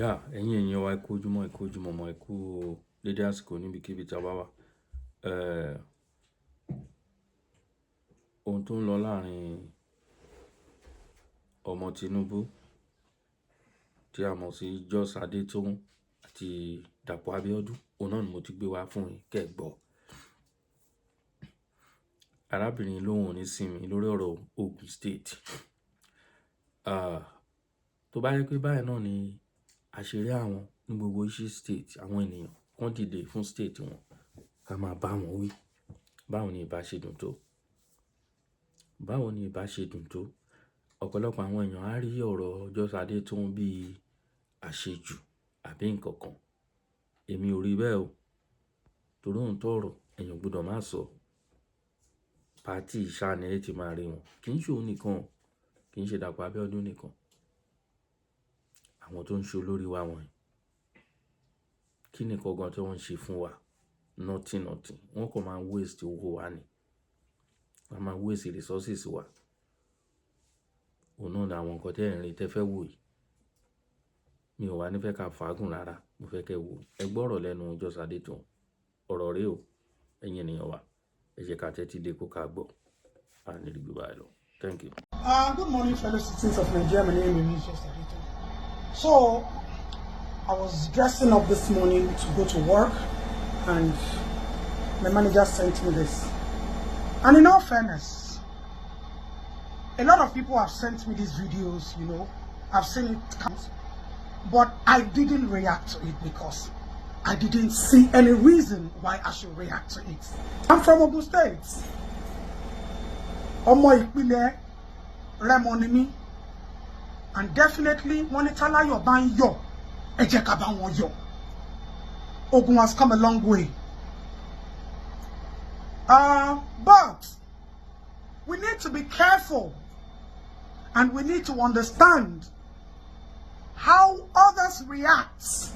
Yeah, ẹ̀yin èèyàn wa ẹ kú ojúmọ́, ẹ kú ojúmọ́ mọ́, ẹ kú dédé àsìkò níbikíbi tí a bá wà. Ohun tó ń lọ láàrin ọmọ Tinubu tí a mọ̀ sí Adetoun àti Dapo Abiodun, òun náà ni mo ti gbé wá fún yín kẹ́ gbọ́. Arábìnrin lóhùn ò ní sinmi lórí ọ̀rọ̀ Ogun State. Tó bá yẹ pé báyìí náà ni àṣírí àwọn ní gbogbo iṣẹ́ state, àwọn ènìyàn wọ́n dìde fún state wọn, ká máa bá wọn wí. Báwo ni ìbá ṣe dùn tó? Báwo ni ìbá ṣe dùn tó? Ọ̀pọ̀lọpọ̀ àwọn èèyàn á rí ọ̀rọ̀ Adetoun bí àṣejù àbí nǹkan kan. Èmi ò rí bẹ́ẹ̀ o. Torí òun tọ̀rọ̀ èèyàn gbọ́dọ̀ má sọ. Pátì ìṣáni ẹ ti máa rí wọn. Kì í ṣe òun nìkan, kì í ṣe Dapo Abiodun nìkan. Àwọn tó ń ṣe olórí wa wọ̀nyí. Kí ni kankan tí wọ́n ń ṣe fún wa? Nothing. Wọ́n kò máa waste owó wa ni. Wọ́n máa waste resources wa. Òun náà ni àwọn nǹkan tẹ́ ẹ̀ ń rí tẹ́ fẹ́ wò yìí. Mi ò wá nífẹ̀ẹ́ ká fàágùn rárá. Mo fẹ́ kẹ́ wò. Ẹ gbọ́rọ̀ lẹ́nu Adetoun. Ọ̀rọ̀ rèé o. Ẹ̀yin ènìyàn wa. Ẹ jẹ́ ká tẹ́tí dé kó ká gbọ́. A ní rí báyìí lọ. Thank you. Good morning, fellow citizens of Nigeria. My name is Adetoun. So, I was dressing up this morning to go to work, and my manager sent me this. And in all fairness, a lot of people have sent me these videos, you know. I've seen it, but I didn't react to it because I didn't see any reason why I should react to it. I'm from Ogun State. Ọmọ ìpínlẹ̀ Rẹ́mọ ni mí. And definitely, when it's all your bang yo, ẹ jẹ́ ká bá wọn yọ̀. Ogun has come a long way. But we need to be careful, and we need to understand how others react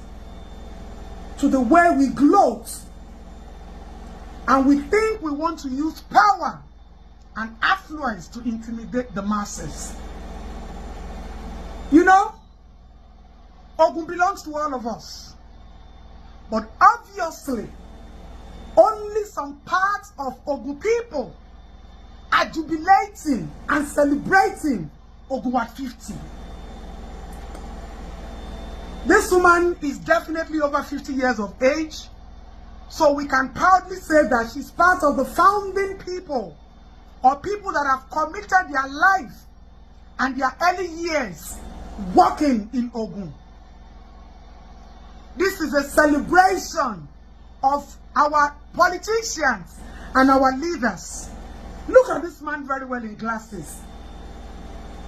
to the way we gloat, and we think we want to use power and affluence to intimidate the masses. You know, Ogun belongs to all of us. But obviously, only some parts of Ogun people are jubilating and celebrating Ogun at 50. This woman is definitely over 50 years of age, so we can proudly say that she's part of the founding people, or people that have committed their life and their early years working in Ogun. This is a celebration of our politicians and our leaders. Look at this man very well in glasses.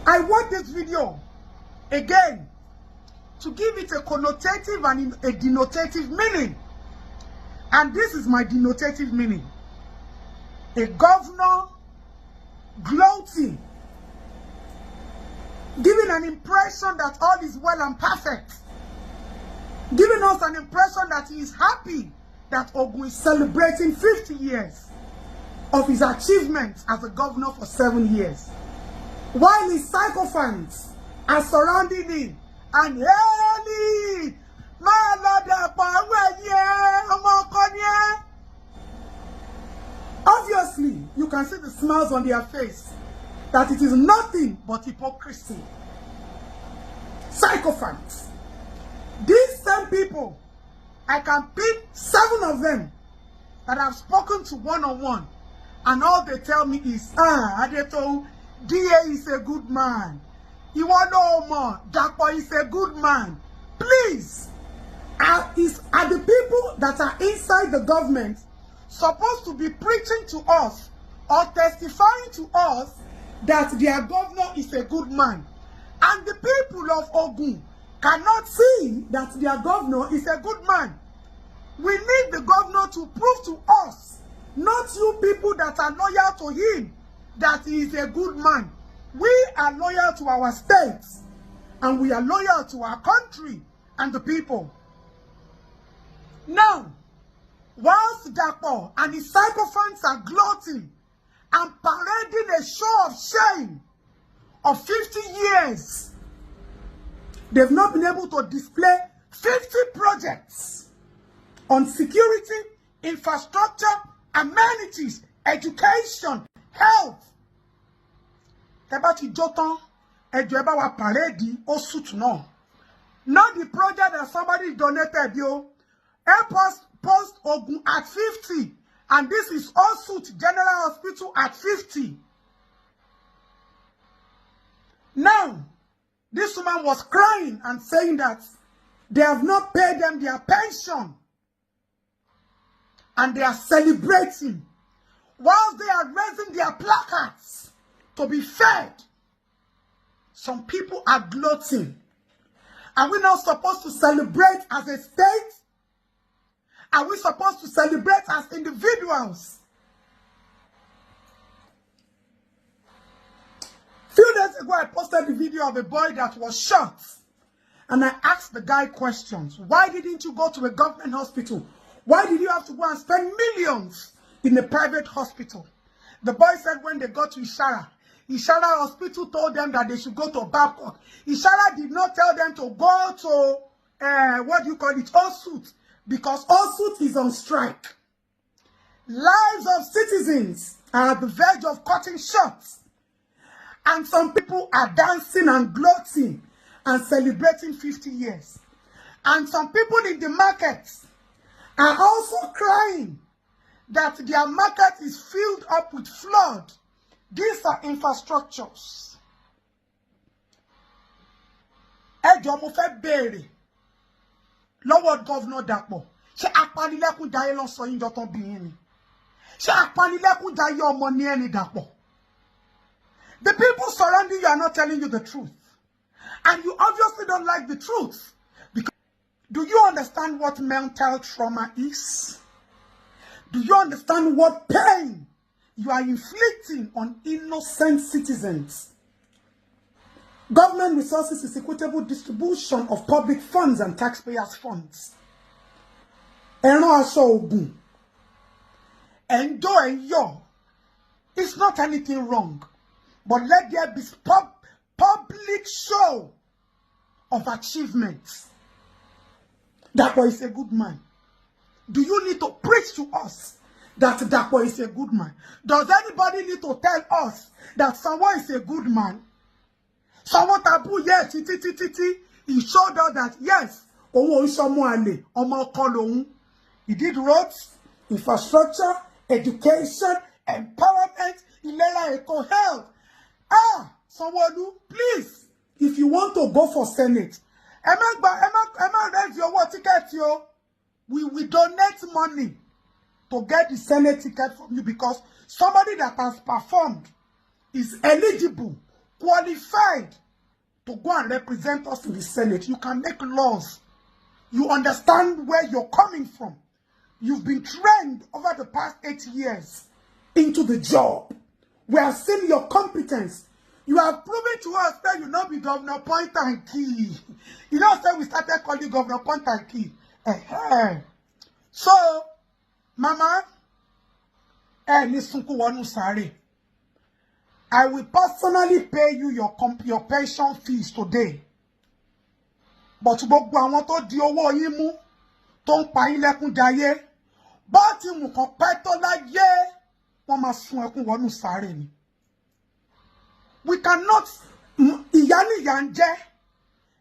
I watched this video again to give it a connotative and a denotative meaning. And this is my denotative meaning. A governor gloating, giving an impression that all is well and perfect, giving us an impression that he is happy that Ogun is celebrating 50 years of his achievements as a governor for 7 years, while his sycophants are surrounding him and hey, obviously you can see the smiles on their face, that it is nothing but hypocrisy. Sycophants. These same people, I can pick 7 of them that I've spoken to one-on-one, and all they tell me is, Adetoun, DA is a good man. You want no more. Dapo is a good man. Please, are the people that are inside the government supposed to be preaching to us or testifying to us that their governor is a good man? And the people of Ogun cannot see that their governor is a good man. We need the governor to prove to us, not you people that are loyal to him, that he is a good man. We are loyal to our states, and we are loyal to our country and the people. Now, whilst Dapo and his sycophants are gloating and parading a show of shame of 50 years They've not been able to display 50 projects on security, infrastructure, amenities, education, health. Tebati Jotan, Ejeba wa paredi, Osut no. Not the project that somebody donated, yo. Airport Post Ogun at 50. And this is Osut General Hospital at 50. Now, this woman was crying and saying that they have not paid them their pension. And they are celebrating whilst they are raising their placards to be fed. Some people are gloating. Are we not supposed to celebrate as a state? Are we supposed to celebrate as individuals? Few days ago, I posted the video of a boy that was shot. And I asked the guy questions. Why didn't you go to a government hospital? Why did you have to go and spend millions in a private hospital? The boy said when they got to Ishara Hospital told them that they should go to Babcock. Ishara did not tell them to go to, what do you call it, Osut. Because Osut is on strike. Lives of citizens are at the verge of cutting short. And some people are dancing and gloating and celebrating 50 years. And some people in the markets are also crying that their market is filled up with flood. These are infrastructures. Ẹjọ́ mo fẹ́ béèrè lọ́wọ́ Governor Dapo. Ṣé apanilẹ́kún jayé ló sọ yín jọ tán bí yín ni? Ṣé apanilẹ́kún jayé ọmọ ní ẹni Dapo? The people surrounding you are not telling you the truth. And you obviously don't like the truth. Because do you understand what mental trauma is? Do you understand what pain you are inflicting on innocent citizens? Government resources is equitable distribution of public funds and taxpayers' funds. Ẹran aṣọ Ògùn. Enjoy your. It's not anything wrong. But let there be public show of achievements. Dapo is a good man. Do you need to preach to us that Dapo is a good man? Does anybody need to tell us that someone is a good man? Someone taboo, yes, he showed us that, yes, he did roads, infrastructure, education, empowerment, health. Someone, please, if you want to go for Senate, we donate money to get the Senate ticket from you because somebody that has performed is eligible, qualified to go and represent us in the Senate. You can make laws. You understand where you're coming from. You've been trained over the past 8 years into the job. We have seen your competence. You have proven to us that you not be Governor Point and Key. You know, say we started calling you Governor Point and Key. So, Mama, I will personally pay you your pension fees today. But gbogbo àwọn tó di owó yín mú tó ń pa yín lẹ́kún jayé bó ti mú kan pẹ́ tó láyé wọ́n máa sun ẹkún wọnú sáré ni. We cannot ìyá ni ìyá ń jẹ.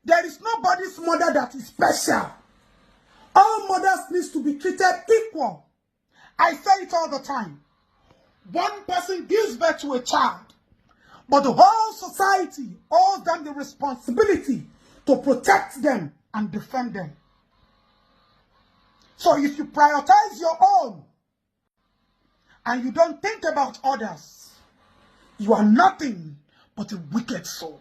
There is nobody's mother that is special. All mothers need to be treated equal. I say it all the time. One person gives birth to a child, but the whole society owes them the responsibility to protect them and defend them. So if you prioritize your own and you don't think about others, you are nothing but a wicked soul.